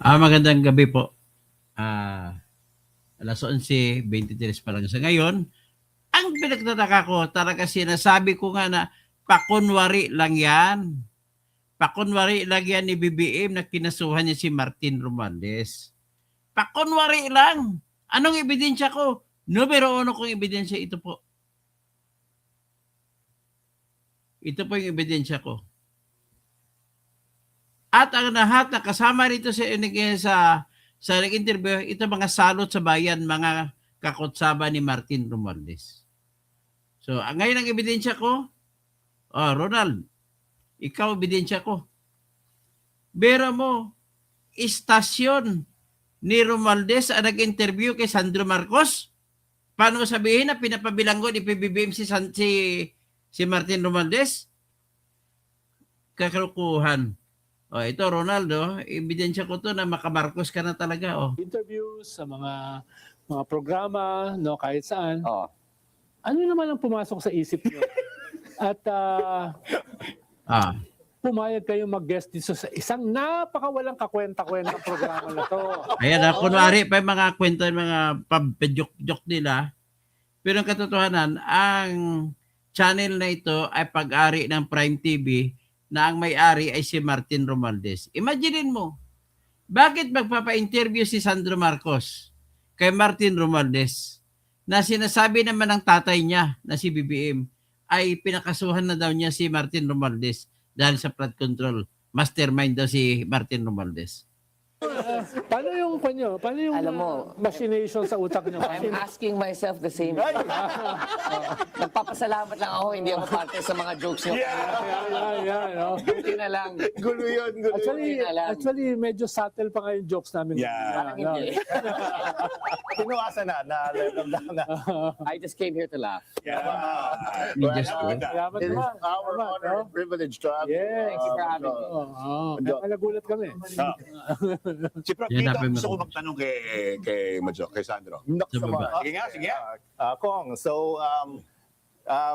Magandang gabi po. Ah, 11:23 pa lang sa ngayon. Ang pinagtataka ko, talaga sinasabi ko nga na pakunwari lang yan. Pakunwari lang yan ni BBM na kinasuhan niya si Martin Romualdez. Pakunwari lang. Anong ebidensya ko? Numero 1 kong ebidensya ito po. Ito po yung ebidensya ko. At ang lahat na kasama rito sa nag-interview, ito mga salot sa bayan, mga kakutsaba ni Martin Romualdez. So, ngayon ang ebidensya ko, Ronald, ikaw ebidensya ko. Bera mo, istasyon ni Romualdez ang nag-interview kay Sandro Marcos. Paano mo sabihin na pinapabilanggo ni PBBM si Martin Romualdez? Kakalukuhan. Ito Ronaldo, ebidensya ko to na makamarcos ka na talaga. Interviews sa mga programa, no, kahit saan. Oh. Ano naman ang pumasok sa isip niyo? At pumayag kayong mag-guest dito sa isang napakawalang kakwenta-kwentang programa na to. Ayan, kunwari pa yung mga kwento, yung mga pabjok-jok nila. Pero ang katotohanan, ang channel na ito ay pag-ari ng Prime TV na ang may-ari ay si Martin Romualdez. Imaginin mo, bakit magpapa-interview si Sandro Marcos kay Martin Romualdez na sinasabi naman ng tatay niya na si BBM ay pinakasuhan na daw niya si Martin Romualdez dahil sa flood control. Mastermind daw si Martin Romualdez. Paano yung kanyo? Paano yung Alam mo, machination sa utak niyo? I'm asking myself the same thing. Nagpapasalamat lang ako, hindi ako parte sa mga jokes niyo. No? Buti na lang. Gulo yun. Actually, medyo subtle pa nga yung jokes namin. Parang hindi. Pinuwasan na. I just came here to laugh. Salamat It is naman. our honor and privilege to have you. Yes. Thank you for having me. Kaya nagulat kami. Si Prof, Yan, dito napay mo. gusto ko magtanong kay Majok, kay Sandro. Sa baba. Sige nga. Kong, so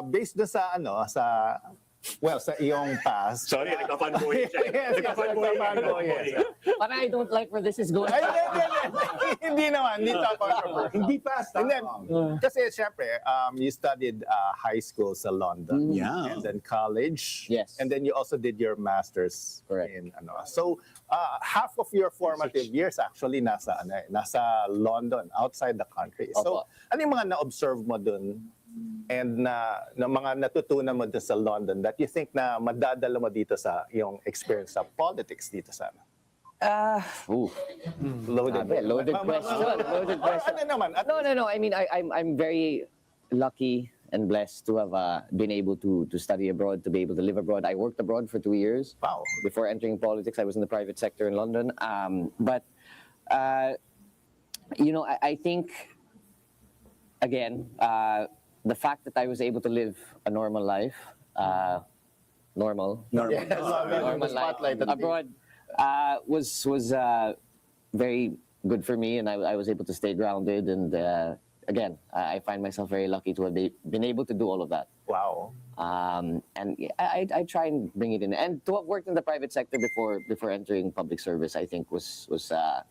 based na sa sa iyong past. Sorry, nagka-fanboy siya. Yes, nagka-fanboy, yes. Parang I don't like where this is going. Ay, hindi naman, hindi controversial. Hindi past. And then, kasi syempre, you studied high school sa London. Yeah. And then college. Yes. And then you also did your master's. Correct. In So, half of your formative years actually nasa London, outside the country. So, Opo. ano yung mga na-observe mo dun and na mga natutunan mo dun sa London that you think na madadala mo dito sa yung experience sa politics dito sa loaded Question. Loaded question. Ano naman? No. I mean, I'm very lucky and blessed to have been able to study abroad, to be able to live abroad. I worked abroad for 2 years. Wow. Before entering politics, I was in the private sector in London. But I think, again, the fact that I was able to live a normal life, normal life abroad was very good for me, and I was able to stay grounded. And again, I find myself very lucky to have been able to do all of that. Wow. And I try and bring it in, and to have worked in the private sector before entering public service, I think was a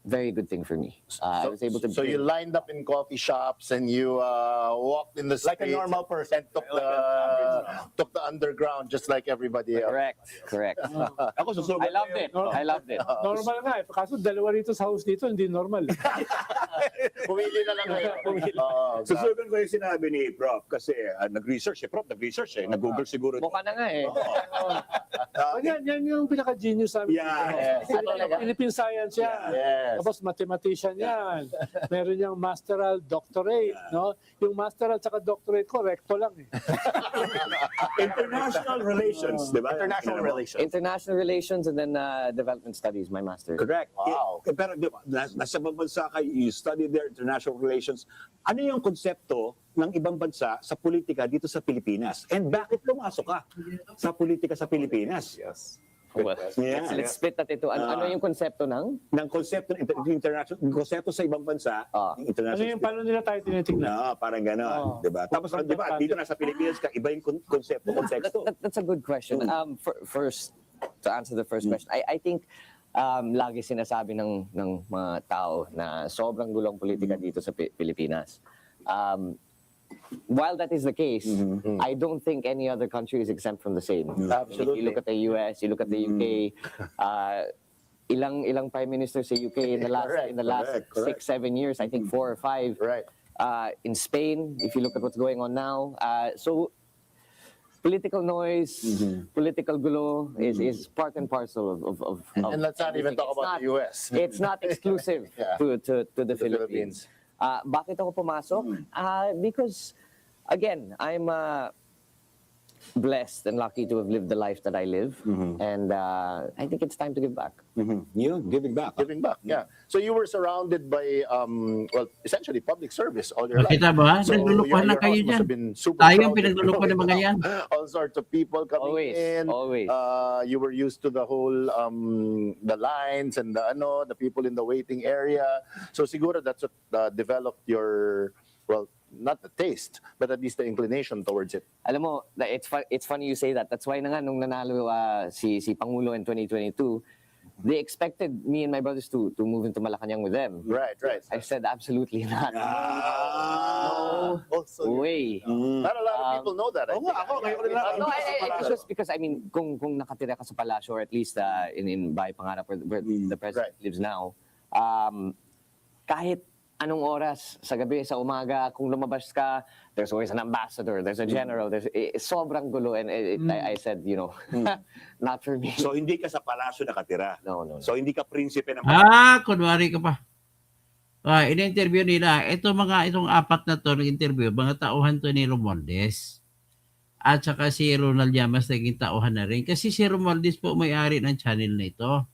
very good thing for me. I was able to. So you lined up in coffee shops and you walked in the streets Like a normal person. and took the underground just like everybody else. Correct. Ako susugat. I loved it. Normal nga eh. Kaso dalawa rito sa house dito, hindi normal. Pumili na lang kayo. Susugan ko yung sinabi ni Prof kasi nag-research nag-google siguro. Mukha na nga eh. Yan yung pinaka-genius namin. Yeah. Philippine science yan. Yes. Tapos mathematician yan. Meron niyang masteral, doctorate. No? Yung masteral at doctorate ko, recto lang eh. International relations, di ba? International relations and then development studies, my master's. Correct. Wow. Pero di ba, nasa ibang bansa kayo, you study their international relations. Ano yung konsepto ng ibang bansa sa politika dito sa Pilipinas? And bakit pumasok ka sa politika sa Pilipinas? Yes. Well, Yeah. let's split that into ano yung konsepto ng? Ng konsepto international, ng konsepto sa ibang bansa, Ah. international. Paano nila tayo tinitignan? No, parang gano'n, 'di ba? Tapos 'di ba, dito na sa Pilipinas ka, iba yung konsepto, konteksto. That's a good question. First, to answer the first question, I think lagi sinasabi ng mga tao na sobrang gulong politika dito sa Pilipinas. While that is the case, I don't think any other country is exempt from the same. If you look at the US, you look at the UK, ilang prime ministers sa UK in the last Correct. 6-7 years, I think 4 or 5. Right. In Spain, if you look at what's going on now, so political noise, political gulo is part and parcel of And let's not even everything. talk about the US. It's not exclusive Yeah. to the Philippines. Bakit ako pumasok? Because, again, I'm blessed and lucky to have lived the life that I live. And I think it's time to give back. Yun, giving back. Giving back, yeah. So you were surrounded by, well, essentially public service all your life. Makita mo ha? So Naglulukuhan lang your kayo house must dyan. have been super Tayo ang crowded, pinaglulukuhan ng mga yan. All sorts of people coming Always, in. always. You were used to the whole, the lines and the people in the waiting area. So siguro that's what developed your, well, not the taste, but at least the inclination towards it. Alam mo, it's funny you say that. That's why na nga nung nanalo si Pangulo in 2022, they expected me and my brothers to move into Malacanang with them. Right, right. I said absolutely not. Oh, so Way. not a lot of people know that. I Oo think. nga, ako, ngayon ko nila. No, it's just because, I mean, kung nakatira ka sa palasyo, or at least in Bahay Pangarap, where the president lives now, kahit anong oras, sa gabi, sa umaga, kung lumabas ka, there's always an ambassador, there's a general, sobrang gulo. And I said, not for me. So hindi ka sa palasyo nakatira. No. So hindi ka prinsipe ng Kunwari ka pa. In-interview nila, itong apat na to nag-interview, mga tauhan to ni Romualdez. At saka si Ronald Llamas naging tauhan na rin. Kasi si Romualdez po may-ari ng channel na ito.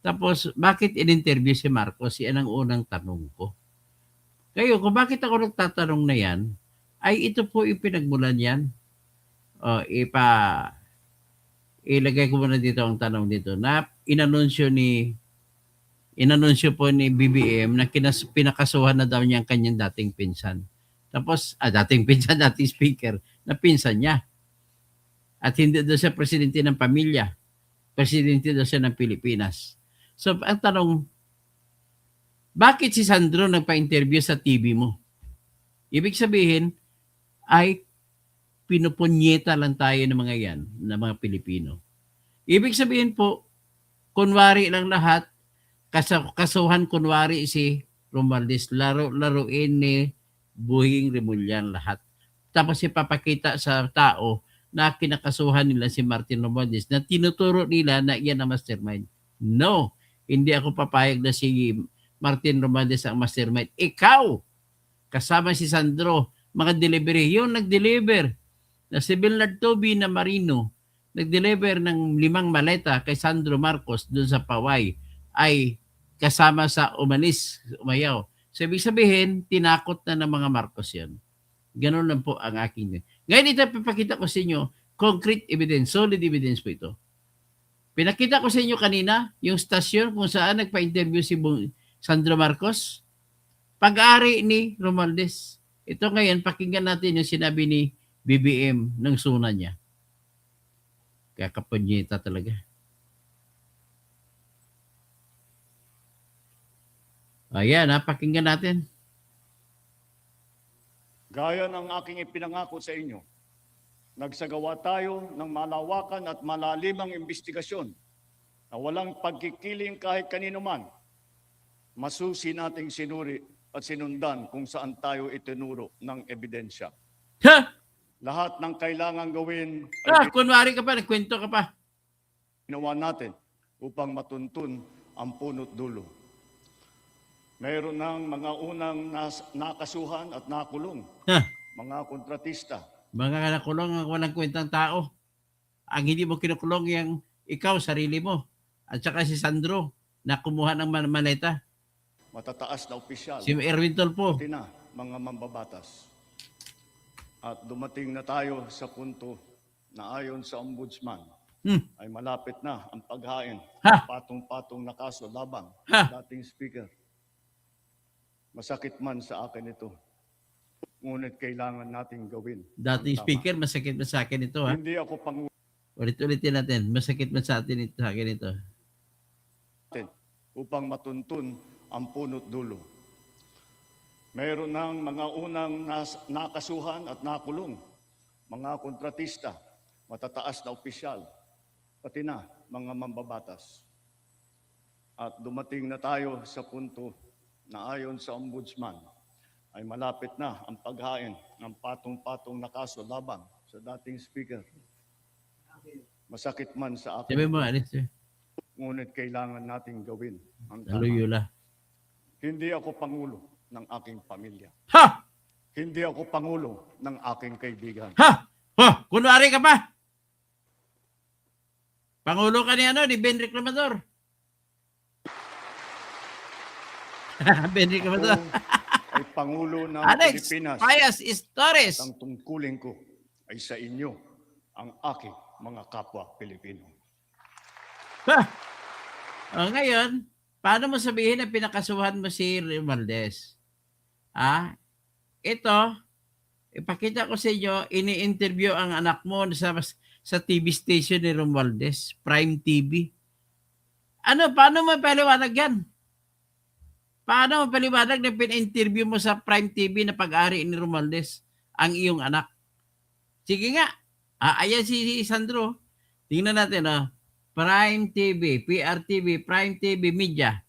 Tapos, bakit in-interview si Marcos? Yan ang unang tanong ko. Kayo, kung bakit ako nagtatanong na yan, ay ito po yung pinagmulan yan. Ilagay ko muna dito ang tanong dito na inanunsyo po ni BBM na pinakasuhan na daw niya ang kanyang dating pinsan. Tapos, dating speaker, na pinsan niya. At hindi daw siya presidente ng pamilya. Presidente daw siya ng Pilipinas. So, ang tanong, bakit si Sandro nagpa-interview sa TV mo? Ibig sabihin, ay pinupunyeta lang tayo ng mga yan, ng mga Pilipino. Ibig sabihin po, kunwari lang lahat, kasuhan kunwari si Romualdez, laruin ni Buhing Rimulyan lahat. Tapos ipapakita sa tao na kinakasuhan nila si Martin Romualdez na tinuturo nila na iyan ang mastermind. No, hindi ako papayag na si Martin Romualdez ang mastermind. Ikaw, kasama si Sandro, mga delivery, yung nag-deliver na si Bernard Toby na Marino, nag-deliver ng 5 maleta kay Sandro Marcos doon sa Paway, ay kasama sa umayaw. So, ibig sabihin, tinakot na ng mga Marcos yan. Ganun lang po ang aking. Ngayon, ito papakita ko sa inyo, concrete evidence, solid evidence po ito. Pinakita ko sa inyo kanina, yung stasyon kung saan nagpa-interview si Sandro Marcos, pag-ari ni Romualdez. Ito ngayon, pakinggan natin yung sinabi ni BBM ng suna niya. Kakapunyeta talaga. Ayan, pakinggan natin. Gaya ng aking ipinangako sa inyo, nagsagawa tayo ng malawakan at malalimang investigasyon na walang pagkikiling kahit kanino man. Masusi nating sinuri at sinundan kung saan tayo itinuro ng ebidensya. Ha? Lahat ng kailangan gawin ay Kunwari ka pa, nagkwento ka pa. ginawa natin upang matuntun ang punot dulo. Mayroon ng mga unang nakasuhan at nakulong, Ha? mga kontratista. Mga nakulong ang walang kwentang tao. Ang hindi mo kinukulong yung ikaw, sarili mo. At saka si Sandro, na kumuha ng maleta. Matataas na opisyal, Si Erwin Tolpo. pati na mga mambabatas. At dumating na tayo sa punto na ayon sa ombudsman, ay malapit na ang paghain Ha? patong-patong na kaso labang Ha? dating speaker. Masakit man sa akin ito, ngunit kailangan nating gawin. Dating ang tama. speaker, masakit na sa akin ito. Ha? Hindi ako Ulit-ulitin natin. Masakit man sa atin ito, sa akin ito. upang matuntun ang punot dulo. Mayroon ng mga unang nakasuhan at nakulong, mga kontratista, matataas na opisyal, pati na mga mambabatas. At dumating na tayo sa punto na ayon sa ombudsman ay malapit na ang paghain ng patong-patong na kaso laban sa dating speaker. Masakit man sa Sabi akin, mo, alis eh. ngunit kailangan nating gawin ang Lalo tama. Yula. Hindi ako pangulo ng aking pamilya. Ha! Hindi ako pangulo ng aking kaibigan. Ha! Ha! Kunwari ka pa! Pangulo ka ni ni Ben Reclamador. Ben Reclamador. Ako ay pangulo ng Alex, Pilipinas. Payas Torres. Ang tungkulin ko ay sa inyo, ang aking mga kapwa Pilipino. Ha! O, ngayon, paano mo sabihin na pinakasuhan mo si Romualdez? Ito, ipakita ko sa inyo, ini-interview ang anak mo sa TV station ni Romualdez, Prime TV. Paano mo paliwanag yan? Paano mo paliwanag na pin-interview mo sa Prime TV na pag-ari ni Romualdez ang iyong anak? Sige nga. Ayan si Sandro. Tingnan natin, Prime TV, PRTV, Prime TV Media.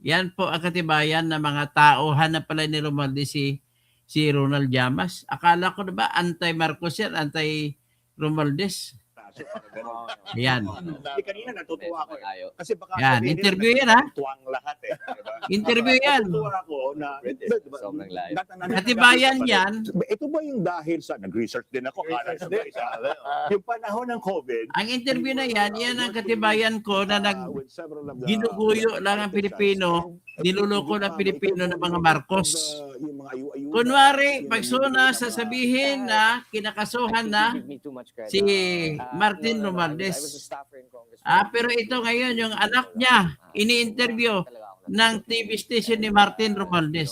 Yan po ang katibayan ng mga tauhan na pala ni Romualdez si Ronald Llamas. Akala ko na ba anti-Marcos yan, anti-Romualdez? Yan. Hindi, kanina natutuwa ako. Malayo. Kasi baka Yan, sabihin nila, interview yan, ha? tuwang lahat eh. Diba? Interview yan. Natutuwa ako na Sobrang layo. Katibayan yan. Ito ba yung dahil sa nag-research din ako? Kala sa yung panahon ng COVID. Ang interview na yan ang katibayan ko na with several of the- ginuguyo lang ang Pilipino, niluloko ng Pilipino ng mga Marcos. Yung mga ayu-ayu. Kunwari, pag suna sasabihin na kinakasuhan na Give me too much credit. si Martin I was a Romualdez. staffer in Congress. Pero ito ngayon, yung anak niya, ini-interview ng TV station ni Martin Romualdez.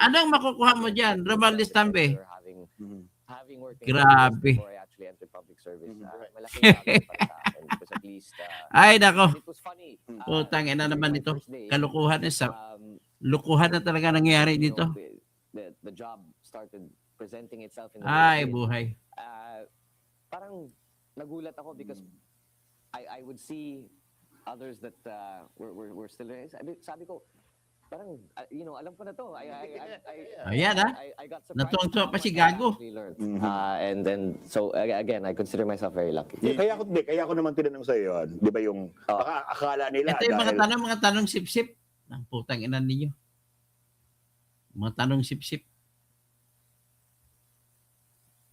Anong makukuha mo dyan, Romualdez Tambe? Having worked in Grabe. Congress before I actually entered public service, malaking bagay para sa akin because at least Ay, nako. it was funny. Putang ina naman ito. First day, Kalukuhan na sa um, lukuhan na talaga nangyayari you dito. know, the job started presenting itself in the Ay, way it did. buhay. Parang nagulat ako because I would see others that were still there. Sabi ko, parang, alam ko na to. Ayan, I got surprised. Natuwang-tuwa pa si how much I Gago. actually learned. And then, so again, I consider myself very lucky. Kaya ako naman tinanong sa iyo, 'di ba yung baka akala nila Ito yung mga tanong sip-sip. Ang putang ina ninyo. Mga tanong sip-sip.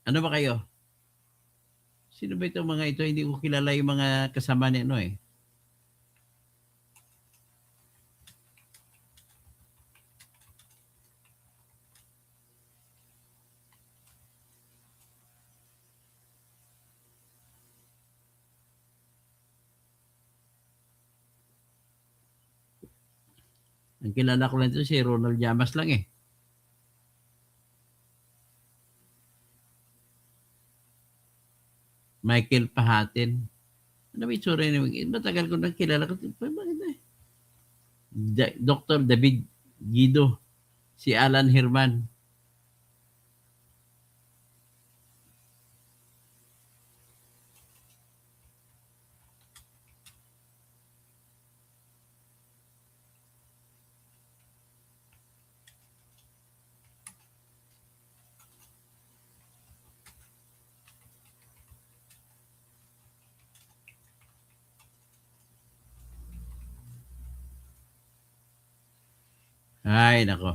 Ano ba kayo? Sino ba itong mga ito? Hindi ko kilala yung mga kasama ni eh. Ang kilala ko lang ito si Ronald Llamas lang eh. Michael Pahatin. Ano ba itsura niya? Matagal ko nang kilala ko. Bakit eh? Dr. David Guido. Si Alan Herman. Ay, nako.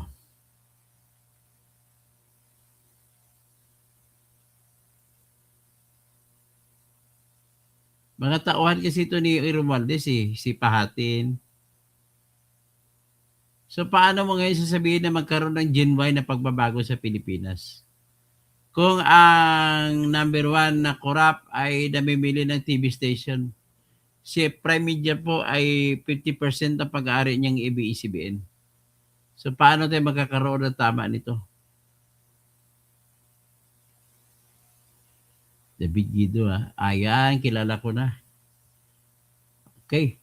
Mga tauhan kasi ito ni Romualdez si Pahatin. So paano mo ngayon sasabihin na magkaroon ng genuine na pagbabago sa Pilipinas? Kung ang number one na corrupt ay namimili ng TV station, si Prime Media po ay 50% ang pag-aari niyang ABS-CBN. So paano tayo magkakaroon ng tama nito? David Guido Ayan, kilala ko na. Okay.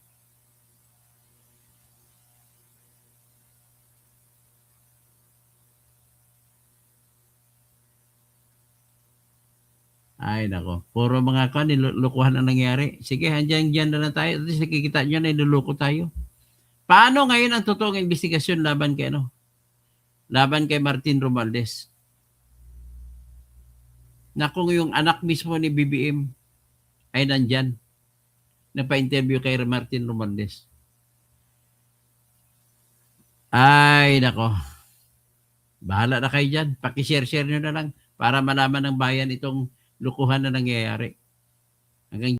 Ay, nako. Puro mga nilukuhan ang nangyari. Sige, dyan na lang tayo. At least nakikita nyo na niluluko tayo. Paano ngayon ang totoong investigasyon laban kay Laban kay Martin Romualdez? Na kung yung anak mismo ni BBM ay nandyan, napa-interview kay Martin Romualdez. Ay, nako. Bahala na kayo dyan. Pakishare-share nyo na lang para malaman ng bayan itong lukuhan na nangyayari. Hanggang